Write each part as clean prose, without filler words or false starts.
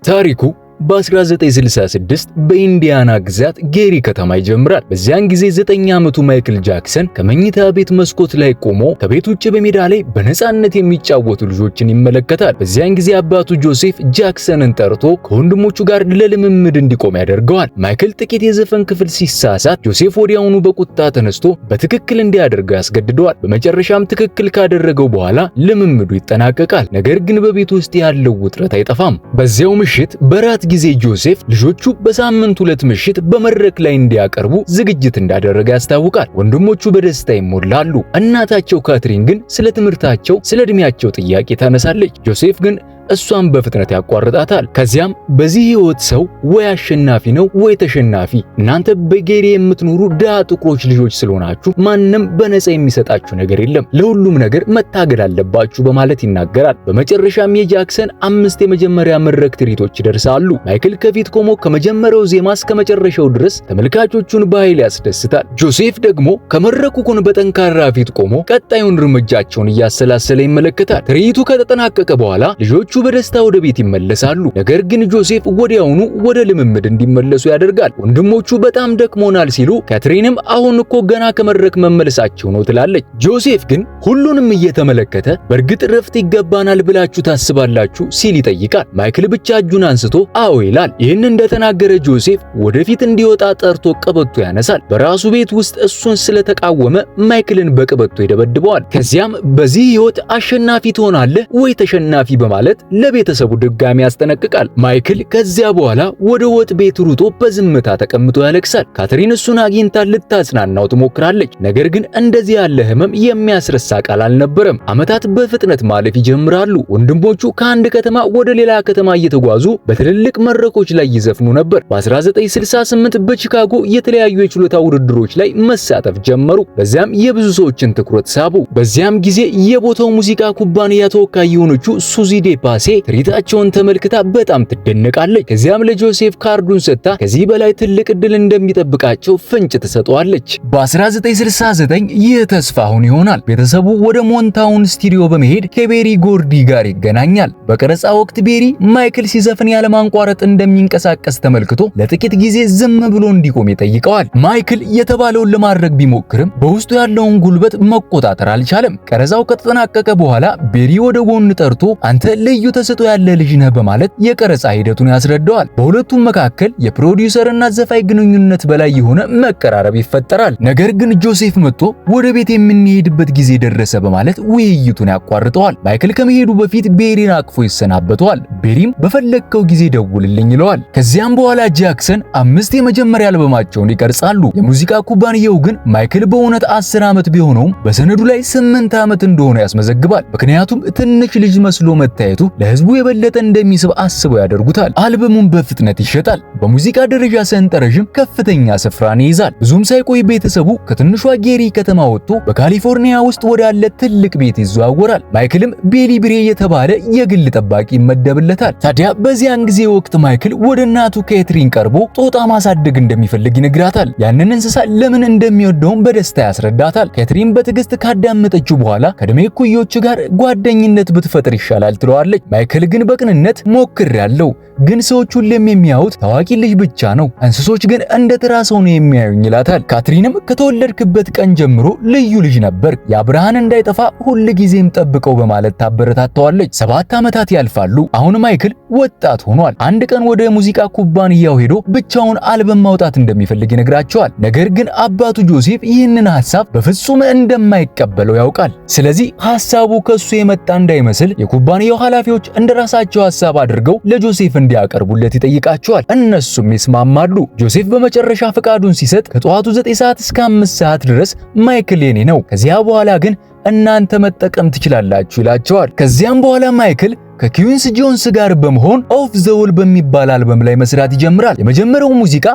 ታሪኩ በ1966 በኢንዲያና ግዛት ጌሪ ከተማ ይጀምራል። በዚያን ጊዜ 9 ዓመቱ ማይክል ጃክሰን ከመኝታ ቤት መስኮት ላይ ቆሞ ከቤት ውጭ በሜዳ ላይ በነፃነት የሚጫወቱ ልጆችን ይመለከታል። በዚያን ጊዜ አባቱ ጆሴፍ ጃክሰንን ጠርቶ ከወንድሞቹ ጋር ለልምምድ እንዲቆም ያደርገዋል። ማይክል ጥቂት የዘፈን ክፍል ሲሳሳት ጆሴፍ ወዲያውኑ በቁጣ ተነስቶ በትክክል እንዲያደርገው ያስገድደዋል። በመጨረሻም ትክክል ካደረገው በኋላ ልምምዱ ይጠናቀቃል። ነገር ግን በቤት ውስጥ ያለው ውጥረት አይጠፋም። በዚያው ምሽት በራት ጊዜ ጆሴፍ ልጆቹ በሳምንት 2 ምሽት በመድረክ ላይ እንዲያቀርቡ ዝግጅት እንዳደረገ ያስታውቃል። ወንድሞቹ በደስታ ይሞላሉ። እናታቸው ካትሪን ግን ስለ ትምህርታቸው፣ ስለ ዕድሜያቸው ጥያቄ ታነሳለች። ጆሴፍ ግን እሷን በፍጥነት ያቋርጣታል። ከዚያም በዚህ ህይወት ሰው ወይ አሸናፊ ነው ወይ ተሸናፊ፣ እናንተ በጌሪ የምትኖሩ ድሃ ጥቁሮች ልጆች ስለሆናችሁ ማንም በነፃ የሚሰጣችሁ ነገር የለም፣ ለሁሉም ነገር መታገል አለባችሁ በማለት ይናገራል። በመጨረሻም የጃክሰን 5 የመጀመሪያ መድረክ ትርኢቶች ይደርሳሉ። ማይክል ከፊት ቆሞ ከመጀመሪያው ዜማ እስከ መጨረሻው ድረስ ተመልካቾቹን በኃይል ያስደስታል። ጆሴፍ ደግሞ ከመድረኩ ጎን በጠንካራ ፊት ቆሞ ቀጣዩን እርምጃቸውን እያሰላሰለ ይመለከታል። ትርኢቱ ከተጠናቀቀ በኋላ ልጆቹ በደስታ ወደ ቤት ይመለሳሉ። ነገር ግን ጆሴፍ ወዲያውኑ ወደ ልምምድ እንዲመለሱ ያደርጋል። ወንድሞቹ በጣም ደክሞናል ሲሉ ካትሪንም አሁን እኮ ገና ከመድረክ መመለሳቸው ነው ትላለች። ጆሴፍ ግን ሁሉንም እየተመለከተ በእርግጥ ረፍት ይገባናል ብላችሁ ታስባላችሁ ሲል ይጠይቃል። ማይክል ብቻ እጁን አንስቶ አዎ ይላል። ይህን እንደተናገረ ጆሴፍ ወደፊት እንዲወጣ ጠርቶ ቀበቶ ያነሳል። በራሱ ቤት ውስጥ እሱን ስለተቃወመ ማይክልን በቀበቶ ይደበድበዋል። ከዚያም በዚህ ህይወት አሸናፊ ትሆናለህ ወይ ተሸናፊ በማለት ለቤተሰቡ ድጋሚ ያስጠነቅቃል። ማይክል ከዚያ በኋላ ወደ ወጥ ቤት ሩጦ በዝምታ ተቀምጦ ያለቅሳል። ካትሪን እሱን አግኝታ ልታጽናናው ትሞክራለች። ነገር ግን እንደዚህ ያለ ህመም የሚያስረሳ ቃል አልነበረም። ዓመታት በፍጥነት ማለፍ ይጀምራሉ። ወንድሞቹ ከአንድ ከተማ ወደ ሌላ ከተማ እየተጓዙ በትልልቅ መድረኮች ላይ ይዘፍኑ ነበር። በ1968 በቺካጎ የተለያዩ የችሎታ ውድድሮች ላይ መሳተፍ ጀመሩ። በዚያም የብዙ ሰዎችን ትኩረት ሳቡ። በዚያም ጊዜ የቦታው ሙዚቃ ኩባንያ ተወካይ የሆነችው ሱዚ ዴፓሴ ትርኢታቸውን ተመልክታ በጣም ትደነቃለች። ከዚያም ለጆሴፍ ካርዱን ሰጥታ ከዚህ በላይ ትልቅ ዕድል እንደሚጠብቃቸው ፍንጭ ትሰጠዋለች። በ1969 ይህ ተስፋ አሁን ይሆናል። ቤተሰቡ ወደ ሞንታውን ስቱዲዮ በመሄድ ከቤሪ ጎርዲ ጋር ይገናኛል። በቀረጻ ወቅት ቤሪ ማይክል ሲዘፍን ያለማንቋረጥ እንደሚንቀሳቀስ ተመልክቶ ለጥቂት ጊዜ ዝም ብሎ እንዲቆም ይጠይቀዋል። ማይክል የተባለውን ለማድረግ ቢሞክርም በውስጡ ያለውን ጉልበት መቆጣጠር አልቻለም። ቀረጻው ከተጠናቀቀ በኋላ ቤሪ ወደ ጎን ጠርቶ አንተ ልዩ ተሰጥኦ ያለ ልጅ ነህ በማለት የቀረጻ ሂደቱን ያስረዳዋል። በሁለቱም መካከል የፕሮዲውሰርና ዘፋኝ ግንኙነት በላይ የሆነ መቀራረብ ይፈጠራል። ነገር ግን ጆሴፍ መጥቶ ወደ ቤት የምንሄድበት ጊዜ ደረሰ በማለት ውይይቱን ያቋርጠዋል። ማይክል ከመሄዱ በፊት ቤሪን አቅፎ ይሰናበተዋል። ቤሪም በፈለግከው ጊዜ ደውልልኝ ይለዋል። ከዚያም በኋላ ጃክሰን 5 የመጀመሪያ አልበማቸውን ይቀርጻሉ። የሙዚቃ ኩባንያው ግን ማይክል በእውነት 10 ዓመት ቢሆነውም በሰነዱ ላይ 8 ዓመት እንደሆነ ያስመዘግባል። ምክንያቱም ትንሽ ልጅ መስሎ መታየቱ ለህዝቡ የበለጠ እንደሚስብ አስበው ያደርጉታል። አልበሙን በፍጥነት ይሸጣል። በሙዚቃ ደረጃ ሰንጠረዥም ከፍተኛ ስፍራን ይይዛል። ብዙም ሳይቆይ ቤተሰቡ ከትንሿ ጌሪ ከተማ ወጥቶ በካሊፎርኒያ ውስጥ ወዳለ ትልቅ ቤት ይዘዋወራል። ማይክልም ቤሊ ብሬ የተባለ የግል ጠባቂ ይመደብለታል። ታዲያ በዚያን ጊዜ ወቅት ማይክል ወደ እናቱ ካትሪን ቀርቦ ጦጣ ማሳደግ እንደሚፈልግ ይነግራታል። ያንን እንስሳ ለምን እንደሚወደውም በደስታ ያስረዳታል። ካትሪን በትዕግስት ካዳመጠችው በኋላ ከዕድሜ እኩዮች ጋር ጓደኝነት ብትፈጥር ይሻላል ትለዋለች። ማይክል ግን በቅንነት ሞክሬያለሁ፣ ግን ሰዎች ሁሌም የሚያዩት ታዋቂ ልጅ ብቻ ነው፣ እንስሶች ግን እንደ ተራ ሰው ነው የሚያዩኝ ይላታል። ካትሪንም ከተወለድክበት ቀን ጀምሮ ልዩ ልጅ ነበር፣ ያ ብርሃን እንዳይጠፋ ሁል ጊዜም ጠብቀው በማለት ታበረታተዋለች። 7 ዓመታት ያልፋሉ። አሁን ማይክል ወጣት ሆኗል። አንድ ቀን ወደ ሙዚቃ ኩባንያው ሄዶ ብቻውን አልበም ማውጣት እንደሚፈልግ ይነግራቸዋል። ነገር ግን አባቱ ጆሴፍ ይህንን ሐሳብ በፍጹም እንደማይቀበለው ያውቃል። ስለዚህ ሐሳቡ ከሱ የመጣ እንዳይመስል የኩባንያው ኃላፊዎች እንደራሳቸው ሐሳብ አድርገው ለጆሴፍ እንዲያቀርቡለት ይጠይቃቸዋል። እነሱም ይስማማሉ። ጆሴፍ በመጨረሻ ፈቃዱን ሲሰጥ ከጠዋቱ 9 ሰዓት እስከ 5 ሰዓት ድረስ ማይክል የኔ ነው፣ ከዚያ በኋላ ግን እናንተ መጠቀም ትችላላችሁ ይላቸዋል። ከዚያም በኋላ ማይክል ከኪዊንስ ጆንስ ጋር በመሆን ኦፍ ዘ ዎል በሚባል አልበም ላይ መስራት ይጀምራል። የመጀመሪያው ሙዚቃ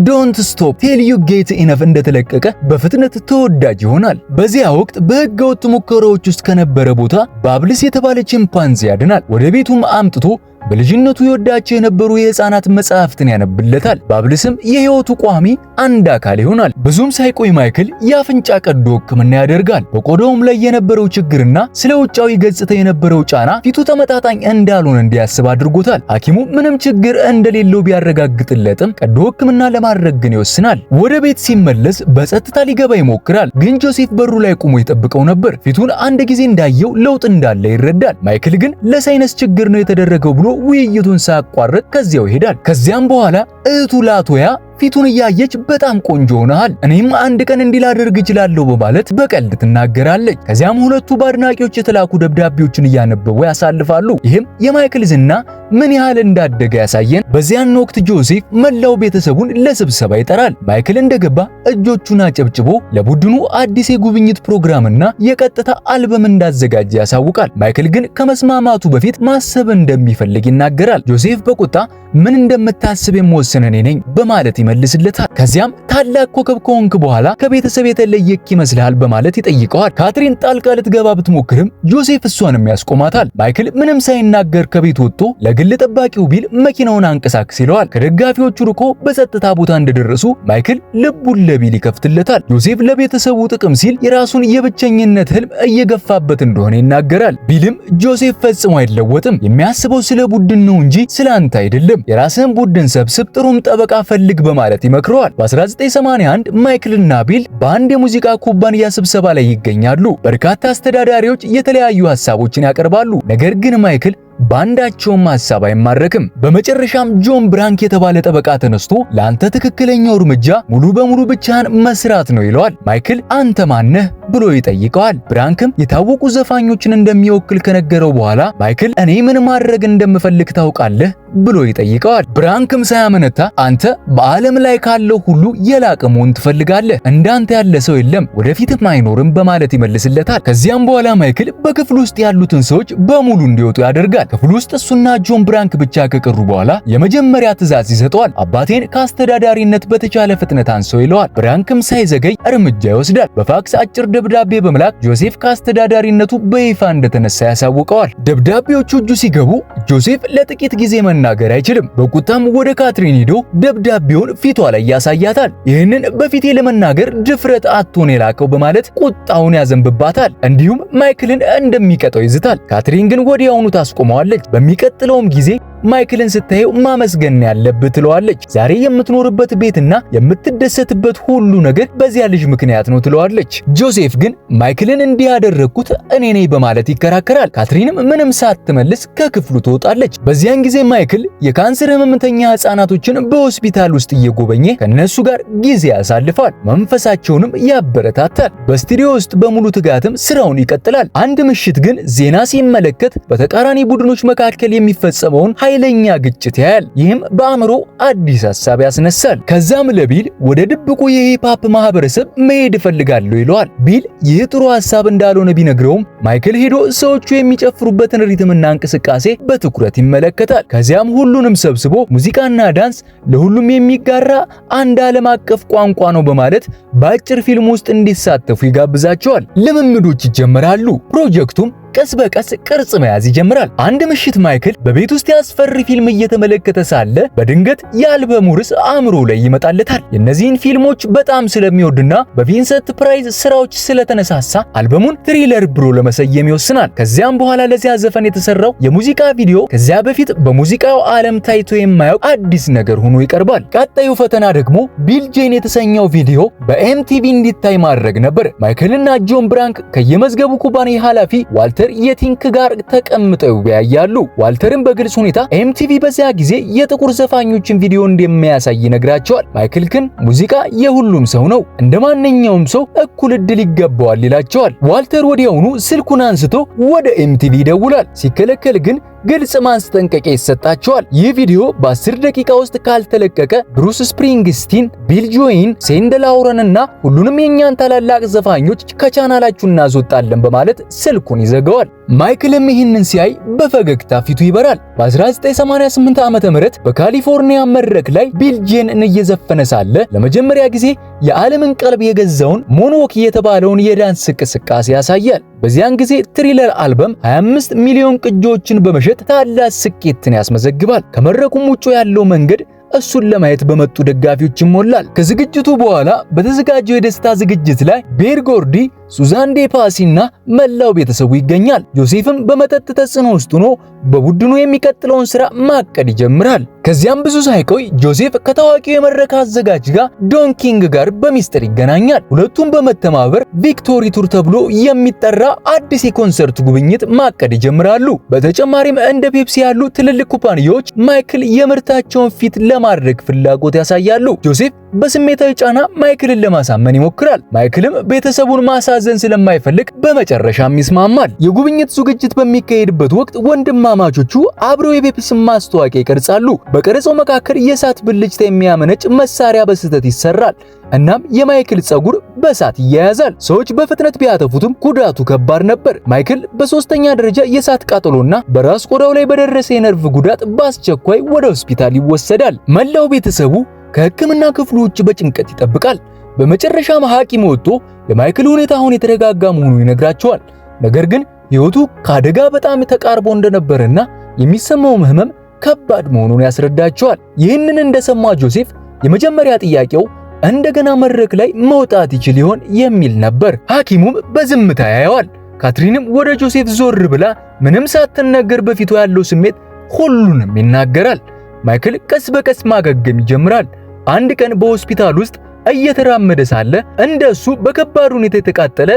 ዶንት ስቶፕ ቴል ዩ ጌት ኢነፍ እንደተለቀቀ በፍጥነት ተወዳጅ ይሆናል። በዚያ ወቅት በህገወጥ ሙከራዎች ውስጥ ከነበረ ቦታ ባብልስ የተባለ ቺምፓንዚ ያድናል። ወደ ቤቱም አምጥቶ በልጅነቱ የወዳቸው የነበሩ የህፃናት መጽሐፍትን ያነብለታል። ባብልስም የህይወቱ ቋሚ አንድ አካል ይሆናል። ብዙም ሳይቆይ ማይክል የአፍንጫ ቀዶ ህክምና ያደርጋል። በቆዳውም ላይ የነበረው ችግርና ስለ ውጫዊ ገጽታ የነበረው ጫና ፊቱ ተመጣጣኝ እንዳልሆነ እንዲያስብ አድርጎታል። ሐኪሙ ምንም ችግር እንደሌለው ቢያረጋግጥለትም ቀዶ ህክምና ለማድረግ ግን ይወስናል። ወደ ቤት ሲመለስ በጸጥታ ሊገባ ይሞክራል፣ ግን ጆሴፍ በሩ ላይ ቆሞ ይጠብቀው ነበር። ፊቱን አንድ ጊዜ እንዳየው ለውጥ እንዳለ ይረዳል። ማይክል ግን ለሳይነስ ችግር ነው የተደረገው ብሎ ውይይቱን ሳያቋርጥ ከዚያው ይሄዳል። ከዚያም በኋላ እህቱ ላቶያ ፊቱን እያየች በጣም ቆንጆ ሆነሃል፣ እኔም አንድ ቀን እንዲህ ላደርግ እችላለሁ በማለት በቀልድ ትናገራለች። ከዚያም ሁለቱ በአድናቂዎች የተላኩ ደብዳቤዎችን እያነበቡ ያሳልፋሉ። ይህም የማይክል ዝና ምን ያህል እንዳደገ ያሳየን። በዚያን ወቅት ጆሴፍ መላው ቤተሰቡን ለስብሰባ ይጠራል። ማይክል እንደገባ እጆቹን አጨብጭቦ ለቡድኑ አዲስ የጉብኝት ፕሮግራምና የቀጥታ አልበም እንዳዘጋጀ ያሳውቃል። ማይክል ግን ከመስማማቱ በፊት ማሰብ እንደሚፈልግ ይናገራል። ጆሴፍ በቁጣ ምን እንደምታስብ የምወስን እኔ ነኝ በማለት ይመልስለታል። ከዚያም ታላቅ ኮከብ ከሆንክ በኋላ ከቤተሰብ የተለየክ ይመስልሃል በማለት ይጠይቀዋል። ካትሪን ጣልቃ ልትገባ ብትሞክርም ጆሴፍ እሷንም ያስቆማታል። ማይክል ምንም ሳይናገር ከቤት ወጥቶ ለግል ጠባቂው ቢል መኪናውን አንቀሳቅስ ይለዋል። ከደጋፊዎቹ ርቆ በጸጥታ ቦታ እንደደረሱ ማይክል ልቡን ለቢል ይከፍትለታል። ጆሴፍ ለቤተሰቡ ጥቅም ሲል የራሱን የብቸኝነት ህልም እየገፋበት እንደሆነ ይናገራል። ቢልም ጆሴፍ ፈጽሞ አይለወጥም፣ የሚያስበው ስለ ቡድን ነው እንጂ ስለ አንተ አይደለም፣ የራስህን ቡድን ሰብስብ፣ ጥሩም ጠበቃ ፈልግ በማለት ይመክረዋል። በ1981 ማይክልና ቢል በአንድ የሙዚቃ ኩባንያ ስብሰባ ላይ ይገኛሉ። በርካታ አስተዳዳሪዎች የተለያዩ ሐሳቦችን ያቀርባሉ። ነገር ግን ማይክል ባንዳቸውም ሐሳብ አይማረክም። በመጨረሻም ጆን ብራንክ የተባለ ጠበቃ ተነስቶ ለአንተ ትክክለኛው እርምጃ ሙሉ በሙሉ ብቻህን መስራት ነው ይለዋል። ማይክል አንተ ማነህ ብሎ ይጠይቀዋል። ብራንክም የታወቁ ዘፋኞችን እንደሚወክል ከነገረው በኋላ ማይክል እኔ ምን ማድረግ እንደምፈልግ ታውቃለህ ብሎ ይጠይቀዋል። ብራንክም ሳያመነታ አንተ በዓለም ላይ ካለው ሁሉ የላቀ መሆን ትፈልጋለህ፣ እንዳንተ ያለ ሰው የለም፣ ወደፊትም አይኖርም በማለት ይመልስለታል። ከዚያም በኋላ ማይክል በክፍል ውስጥ ያሉትን ሰዎች በሙሉ እንዲወጡ ያደርጋል። ክፍል ውስጥ እሱና ጆን ብራንክ ብቻ ከቀሩ በኋላ የመጀመሪያ ትዕዛዝ ይሰጠዋል። አባቴን ከአስተዳዳሪነት በተቻለ ፍጥነት አንሰው ይለዋል። ብራንክም ሳይዘገይ እርምጃ ይወስዳል። በፋክስ አጭር ደብዳቤ በመላክ ጆሴፍ ከአስተዳዳሪነቱ በይፋ እንደተነሳ ያሳውቀዋል። ደብዳቤዎቹ እጁ ሲገቡ ጆሴፍ ለጥቂት ጊዜ መናገር አይችልም። በቁጣም ወደ ካትሪን ሄዶ ደብዳቤውን ፊቷ ላይ ያሳያታል። ይህንን በፊቴ ለመናገር ድፍረት አጥቶን የላከው በማለት ቁጣውን ያዘንብባታል። እንዲሁም ማይክልን እንደሚቀጣው ይዝታል። ካትሪን ግን ወዲያውኑ ታስቆመዋለች። በሚቀጥለውም ጊዜ ማይክልን ስታየው ማመስገን ያለብህ ትለዋለች። ዛሬ የምትኖርበት ቤትና የምትደሰትበት ሁሉ ነገር በዚያ ልጅ ምክንያት ነው ትለዋለች። ጆሴፍ ግን ማይክልን እንዲህ ያደረግኩት እኔ ነኝ በማለት ይከራከራል። ካትሪንም ምንም ሳትመልስ ከክፍሉ ትወጣለች። በዚያን ጊዜ ማይክል የካንሰር ህመምተኛ ህፃናቶችን በሆስፒታል ውስጥ እየጎበኘ ከነሱ ጋር ጊዜ ያሳልፋል። መንፈሳቸውንም ያበረታታል። በስቱዲዮ ውስጥ በሙሉ ትጋትም ስራውን ይቀጥላል። አንድ ምሽት ግን ዜና ሲመለከት በተቃራኒ ቡድኖች መካከል የሚፈጸመውን ኃይለኛ ግጭት ያያል። ይህም በአእምሮ አዲስ ሐሳብ ያስነሳል። ከዛም ለቢል ወደ ድብቁ የሂፕ-ሆፕ ማህበረሰብ መሄድ እፈልጋለሁ ይለዋል። ቢል ይህ ጥሩ ሐሳብ እንዳልሆነ ቢነግረውም ማይክል ሄዶ ሰዎቹ የሚጨፍሩበትን ሪትምና እንቅስቃሴ በትኩረት ይመለከታል። ከዚያም ሁሉንም ሰብስቦ ሙዚቃና ዳንስ ለሁሉም የሚጋራ አንድ ዓለም አቀፍ ቋንቋ ነው በማለት በአጭር ፊልም ውስጥ እንዲሳተፉ ይጋብዛቸዋል። ልምምዶች ይጀምራሉ። ፕሮጀክቱም ቀስ በቀስ ቅርጽ መያዝ ይጀምራል። አንድ ምሽት ማይክል በቤት ውስጥ ያስፈሪ ፊልም እየተመለከተ ሳለ በድንገት የአልበሙ ርዕስ አእምሮ ላይ ይመጣለታል። የእነዚህን ፊልሞች በጣም ስለሚወድና በቪንሰንት ፕራይዝ ስራዎች ስለተነሳሳ አልበሙን ትሪለር ብሎ ለመሰየም ይወስናል። ከዚያም በኋላ ለዚያ ዘፈን የተሰራው የሙዚቃ ቪዲዮ ከዚያ በፊት በሙዚቃው ዓለም ታይቶ የማያውቅ አዲስ ነገር ሆኖ ይቀርባል። ቀጣዩ ፈተና ደግሞ ቢል ጄን የተሰኘው ቪዲዮ በኤምቲቪ እንዲታይ ማድረግ ነበር። ማይክልና ጆን ብራንክ ከየመዝገቡ ኩባንያ ኃላፊ ዋልተር የቲንክ ጋር ተቀምጠው ያያሉ። ዋልተርን በግልጽ ሁኔታ ኤምቲቪ በዚያ ጊዜ የጥቁር ዘፋኞችን ቪዲዮ እንደሚያሳይ ይነግራቸዋል። ማይክል ግን ሙዚቃ የሁሉም ሰው ነው፣ እንደማንኛውም ሰው እኩል እድል ይገባዋል ይላቸዋል። ዋልተር ወዲያውኑ ስልኩን አንስቶ ወደ ኤምቲቪ ይደውላል። ሲከለከል ግን ግልጽ ማስጠንቀቂያ ይሰጣቸዋል። ይህ ቪዲዮ በ10 ደቂቃ ውስጥ ካልተለቀቀ ብሩስ ስፕሪንግስቲን፣ ቢል ጆይን፣ ሴንድ ላውረን እና ሁሉንም የኛን ታላላቅ ዘፋኞች ከቻናላችሁ እናስወጣለን በማለት ስልኩን ይዘጋዋል። ያደርገዋል። ማይክልም ይህንን ሲያይ በፈገግታ ፊቱ ይበራል። በ1988 ዓመተ ምህረት በካሊፎርኒያ መድረክ ላይ ቢልጄን እየዘፈነ ሳለ ለመጀመሪያ ጊዜ የዓለምን ቀልብ የገዛውን ሞንዎክ የተባለውን የዳንስ እንቅስቃሴ ያሳያል። በዚያን ጊዜ ትሪለር አልበም 25 ሚሊዮን ቅጂዎችን በመሸጥ ታላቅ ስኬትን ያስመዘግባል። ከመድረኩም ውጭ ያለው መንገድ እሱን ለማየት በመጡ ደጋፊዎች ይሞላል። ከዝግጅቱ በኋላ በተዘጋጀው የደስታ ዝግጅት ላይ ቤር ጎርዲ፣ ሱዛን ዴፓሲና መላው ቤተሰቡ ይገኛል። ጆሴፍም በመጠጥ ተጽዕኖ ውስጥ ሆኖ በቡድኑ የሚቀጥለውን ስራ ማቀድ ይጀምራል። ከዚያም ብዙ ሳይቆይ ጆሴፍ ከታዋቂው የመድረክ አዘጋጅ ጋር ዶን ኪንግ ጋር በሚስጥር ይገናኛል። ሁለቱም በመተባበር ቪክቶሪ ቱር ተብሎ የሚጠራ አዲስ የኮንሰርት ጉብኝት ማቀድ ይጀምራሉ። በተጨማሪም እንደ ፔፕሲ ያሉ ትልልቅ ኩባንያዎች ማይክል የምርታቸውን ፊት ለማድረግ ፍላጎት ያሳያሉ። ጆሴፍ በስሜታዊ ጫና ማይክልን ለማሳመን ይሞክራል። ማይክልም ቤተሰቡን ማሳዘን ስለማይፈልግ በመጨረሻም ይስማማል። የጉብኝት ዝግጅት በሚካሄድበት ወቅት ወንድማማቾቹ አብረው የፔፕሲ ማስታወቂያ ይቀርጻሉ። በቀረጻው መካከል የእሳት ብልጭታ የሚያመነጭ መሳሪያ በስህተት ይሰራል። እናም የማይክል ጸጉር በእሳት ይያያዛል። ሰዎች በፍጥነት ቢያጠፉትም ጉዳቱ ከባድ ነበር። ማይክል በሶስተኛ ደረጃ የእሳት ቃጠሎና በራስ ቆዳው ላይ በደረሰ የነርቭ ጉዳት በአስቸኳይ ወደ ሆስፒታል ይወሰዳል። መላው ቤተሰቡ ከሕክምና ክፍሉ ውጭ በጭንቀት ይጠብቃል። በመጨረሻም ሐኪም ወጥቶ የማይክል ሁኔታ አሁን የተረጋጋ መሆኑን ይነግራቸዋል። ነገር ግን ሕይወቱ ከአደጋ በጣም ተቃርቦ እንደነበረና የሚሰማው ህመም ከባድ መሆኑን ያስረዳቸዋል። ይህንን እንደሰማ ጆሴፍ የመጀመሪያ ጥያቄው እንደገና መድረክ ላይ መውጣት ይችል ይሆን የሚል ነበር። ሐኪሙም በዝምታ ያየዋል። ካትሪንም ወደ ጆሴፍ ዞር ብላ ምንም ሳትነገር በፊቱ ያለው ስሜት ሁሉንም ይናገራል። ማይክል ቀስ በቀስ ማገገም ይጀምራል። አንድ ቀን በሆስፒታል ውስጥ እየተራመደ ሳለ እንደሱ በከባድ ሁኔታ የተቃጠለ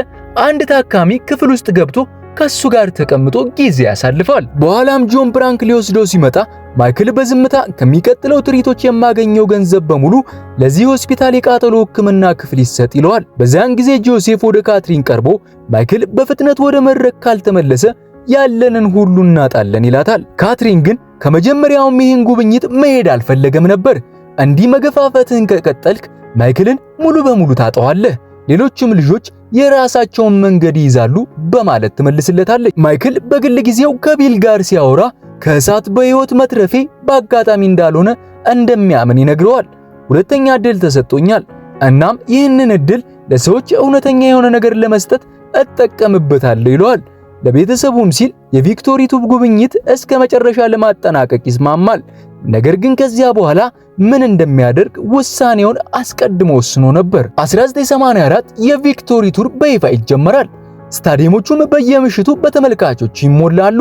አንድ ታካሚ ክፍል ውስጥ ገብቶ ከሱ ጋር ተቀምጦ ጊዜ ያሳልፋል። በኋላም ጆን ብራንክ ሊወስደው ሲመጣ ማይክል በዝምታ ከሚቀጥለው ትርኢቶች የማገኘው ገንዘብ በሙሉ ለዚህ ሆስፒታል የቃጠሎ ሕክምና ክፍል ይሰጥ ይለዋል። በዚያን ጊዜ ጆሴፍ ወደ ካትሪን ቀርቦ ማይክል በፍጥነት ወደ መድረክ ካልተመለሰ ያለንን ሁሉ እናጣለን ይላታል። ካትሪን ግን ከመጀመሪያውም ይህን ጉብኝት መሄድ አልፈለገም ነበር። እንዲህ መገፋፈትህን ከቀጠልክ ማይክልን ሙሉ በሙሉ ታጠዋለህ፣ ሌሎችም ልጆች የራሳቸውን መንገድ ይይዛሉ በማለት ትመልስለታለች። ማይክል በግል ጊዜው ከቢል ጋር ሲያወራ ከእሳት በሕይወት መትረፌ በአጋጣሚ እንዳልሆነ እንደሚያምን ይነግረዋል። ሁለተኛ ዕድል ተሰጥቶኛል፣ እናም ይህንን ዕድል ለሰዎች እውነተኛ የሆነ ነገር ለመስጠት እጠቀምበታለሁ ይለዋል። ለቤተሰቡም ሲል የቪክቶሪ ቱር ጉብኝት እስከ መጨረሻ ለማጠናቀቅ ይስማማል። ነገር ግን ከዚያ በኋላ ምን እንደሚያደርግ ውሳኔውን አስቀድሞ ወስኖ ነበር። 1984 የቪክቶሪ ቱር በይፋ ይጀመራል። ስታዲየሞቹም በየምሽቱ በተመልካቾች ይሞላሉ።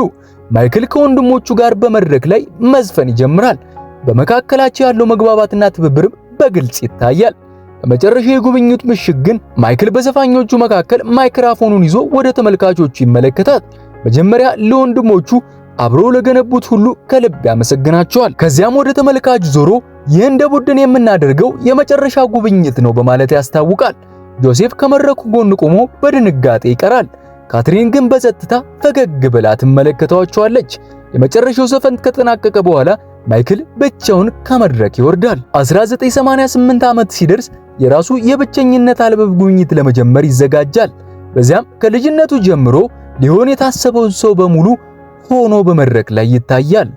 ማይክል ከወንድሞቹ ጋር በመድረክ ላይ መዝፈን ይጀምራል። በመካከላቸው ያለው መግባባትና ትብብርም በግልጽ ይታያል። በመጨረሻ የጉብኝት ምሽት ግን ማይክል በዘፋኞቹ መካከል ማይክሮፎኑን ይዞ ወደ ተመልካቾቹ ይመለከታል። መጀመሪያ ለወንድሞቹ አብረው ለገነቡት ሁሉ ከልብ ያመሰግናቸዋል። ከዚያም ወደ ተመልካች ዞሮ ይህ እንደ ቡድን የምናደርገው የመጨረሻ ጉብኝት ነው በማለት ያስታውቃል። ጆሴፍ ከመድረኩ ጎን ቆሞ በድንጋጤ ይቀራል። ካትሪን ግን በጸጥታ ፈገግ ብላ ትመለከታቸዋለች። የመጨረሻው ዘፈን ከተጠናቀቀ በኋላ ማይክል ብቻውን ከመድረክ ይወርዳል። 1988 ዓመት ሲደርስ የራሱ የብቸኝነት አልበም ጉብኝት ለመጀመር ይዘጋጃል። በዚያም ከልጅነቱ ጀምሮ ሊሆን የታሰበውን ሰው በሙሉ ሆኖ በመድረክ ላይ ይታያል።